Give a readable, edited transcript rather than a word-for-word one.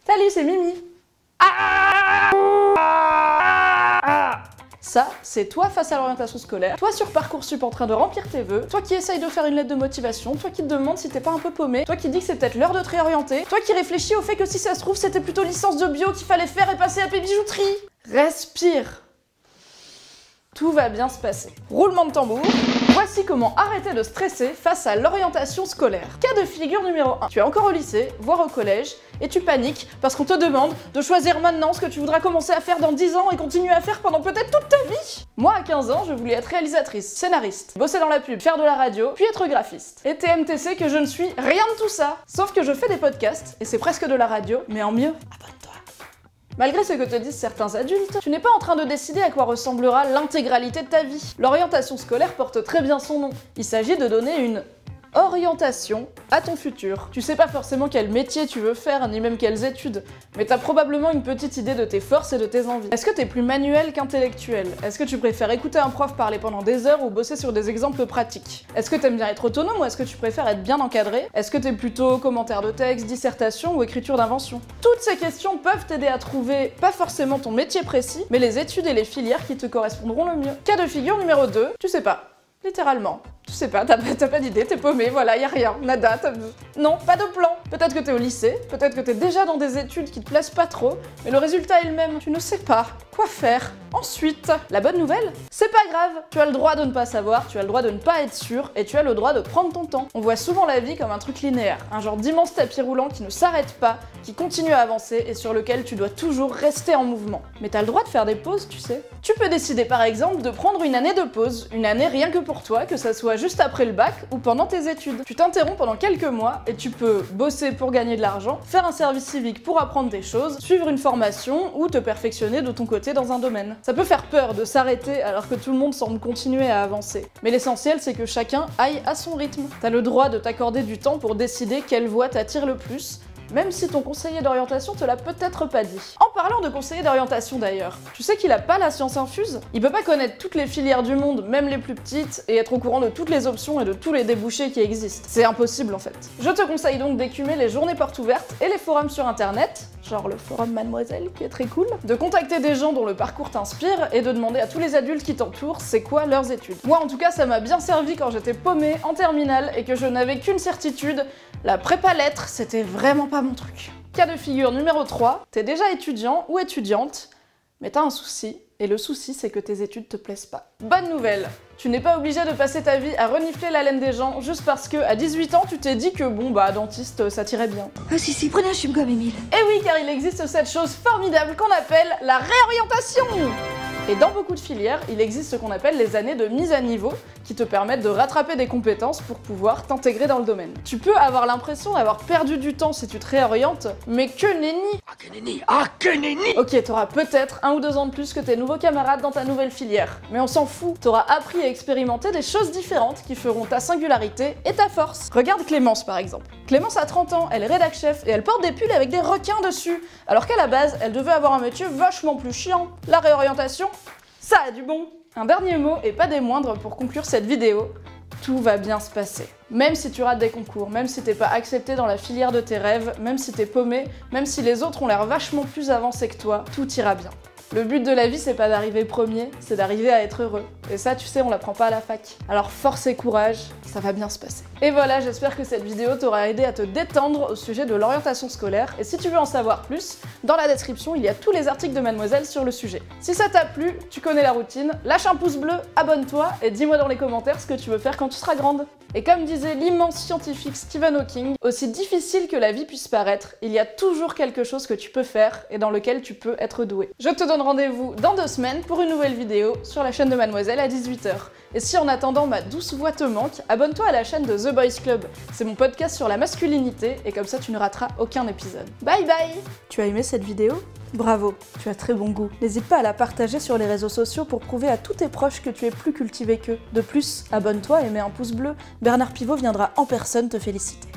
Salut, c'est Mimi. Ça, c'est toi face à l'orientation scolaire, toi sur Parcoursup en train de remplir tes vœux, toi qui essaye de faire une lettre de motivation, toi qui te demande si t'es pas un peu paumé, toi qui dis que c'est peut-être l'heure de te réorienter, toi qui réfléchis au fait que si ça se trouve c'était plutôt licence de bio qu'il fallait faire et passer à bijouterie. Respire. Tout va bien se passer. Roulement de tambour. Voici comment arrêter de stresser face à l'orientation scolaire. Cas de figure numéro 1. Tu es encore au lycée, voire au collège, et tu paniques parce qu'on te demande de choisir maintenant ce que tu voudras commencer à faire dans 10 ans et continuer à faire pendant peut-être toute ta vie. Moi, à 15 ans, je voulais être réalisatrice, scénariste, bosser dans la pub, faire de la radio, puis être graphiste. Et TMTC que je ne suis rien de tout ça. Sauf que je fais des podcasts, et c'est presque de la radio, mais en mieux. Abonne-toi. Malgré ce que te disent certains adultes, tu n'es pas en train de décider à quoi ressemblera l'intégralité de ta vie. L'orientation scolaire porte très bien son nom. Il s'agit de donner une orientation à ton futur. Tu sais pas forcément quel métier tu veux faire, ni même quelles études, mais t'as probablement une petite idée de tes forces et de tes envies. Est-ce que t'es plus manuel qu'intellectuel? Est-ce que tu préfères écouter un prof parler pendant des heures ou bosser sur des exemples pratiques? Est-ce que t'aimes bien être autonome ou est-ce que tu préfères être bien encadré? Est-ce que t'es plutôt commentaire de texte, dissertation ou écriture d'invention? Toutes ces questions peuvent t'aider à trouver pas forcément ton métier précis, mais les études et les filières qui te correspondront le mieux. Cas de figure numéro 2, tu sais pas. Littéralement. Tu sais pas, t'as pas d'idée, t'es paumé, voilà, y a rien, nada, non, pas de plan. Peut-être que t'es au lycée, peut-être que t'es déjà dans des études qui te plaisent pas trop, mais le résultat est le même. Tu ne sais pas quoi faire. Ensuite, la bonne nouvelle, c'est pas grave. Tu as le droit de ne pas savoir, tu as le droit de ne pas être sûr, et tu as le droit de prendre ton temps. On voit souvent la vie comme un truc linéaire, un genre d'immense tapis roulant qui ne s'arrête pas, qui continue à avancer et sur lequel tu dois toujours rester en mouvement. Mais t'as le droit de faire des pauses, tu sais. Tu peux décider par exemple de prendre une année de pause, une année rien que pour toi, que ça soit juste après le bac ou pendant tes études. Tu t'interromps pendant quelques mois et tu peux bosser pour gagner de l'argent, faire un service civique pour apprendre des choses, suivre une formation ou te perfectionner de ton côté dans un domaine. Ça peut faire peur de s'arrêter alors que tout le monde semble continuer à avancer. Mais l'essentiel c'est que chacun aille à son rythme. T'as le droit de t'accorder du temps pour décider quelle voie t'attire le plus, même si ton conseiller d'orientation te l'a peut-être pas dit. En parlant de conseiller d'orientation d'ailleurs, tu sais qu'il a pas la science infuse? Il peut pas connaître toutes les filières du monde, même les plus petites, et être au courant de toutes les options et de tous les débouchés qui existent. C'est impossible en fait. Je te conseille donc d'écumer les journées portes ouvertes et les forums sur internet, genre le forum Mademoiselle qui est très cool, de contacter des gens dont le parcours t'inspire et de demander à tous les adultes qui t'entourent c'est quoi leurs études. Moi en tout cas ça m'a bien servi quand j'étais paumée en terminale et que je n'avais qu'une certitude, la prépa lettres c'était vraiment pas mon truc. Cas de figure numéro 3, t'es déjà étudiant ou étudiante, mais t'as un souci, et le souci c'est que tes études te plaisent pas. Bonne nouvelle, tu n'es pas obligé de passer ta vie à renifler la laine des gens juste parce que à 18 ans tu t'es dit que bon bah dentiste ça t'irait bien. Ah si, prenez un chewing-gum Émile. Et oui, car il existe cette chose formidable qu'on appelle la réorientation. Et dans beaucoup de filières, il existe ce qu'on appelle les années de mise à niveau qui te permettent de rattraper des compétences pour pouvoir t'intégrer dans le domaine. Tu peux avoir l'impression d'avoir perdu du temps si tu te réorientes, mais que nenni! Ah que nenni! Ah que nenni! Ok, t'auras peut-être 1 ou 2 ans de plus que tes nouveaux camarades dans ta nouvelle filière, mais on s'en fout. T'auras appris et expérimenté des choses différentes qui feront ta singularité et ta force. Regarde Clémence par exemple. Clémence a 30 ans, elle est rédac chef et elle porte des pulls avec des requins dessus, alors qu'à la base, elle devait avoir un métier vachement plus chiant. La réorientation, ça a du bon. Un dernier mot, et pas des moindres, pour conclure cette vidéo. Tout va bien se passer. Même si tu rates des concours, même si t'es pas accepté dans la filière de tes rêves, même si t'es paumé, même si les autres ont l'air vachement plus avancés que toi, tout ira bien. Le but de la vie, c'est pas d'arriver premier, c'est d'arriver à être heureux. Et ça, tu sais, on l'apprend pas à la fac. Alors force et courage, ça va bien se passer. Et voilà, j'espère que cette vidéo t'aura aidé à te détendre au sujet de l'orientation scolaire. Et si tu veux en savoir plus, dans la description, il y a tous les articles de Mademoiselle sur le sujet. Si ça t'a plu, tu connais la routine, lâche un pouce bleu, abonne-toi et dis-moi dans les commentaires ce que tu veux faire quand tu seras grande. Et comme disait l'immense scientifique Stephen Hawking, aussi difficile que la vie puisse paraître, il y a toujours quelque chose que tu peux faire et dans lequel tu peux être doué. Je te donne rendez-vous dans 2 semaines pour une nouvelle vidéo sur la chaîne de Mademoiselle à 18 h. Et si en attendant ma douce voix te manque, abonne-toi à la chaîne de The Boys Club. C'est mon podcast sur la masculinité et comme ça tu ne rateras aucun épisode. Bye bye! Tu as aimé cette vidéo? Bravo, tu as très bon goût. N'hésite pas à la partager sur les réseaux sociaux pour prouver à tous tes proches que tu es plus cultivé qu'eux. De plus, abonne-toi et mets un pouce bleu. Bernard Pivot viendra en personne te féliciter.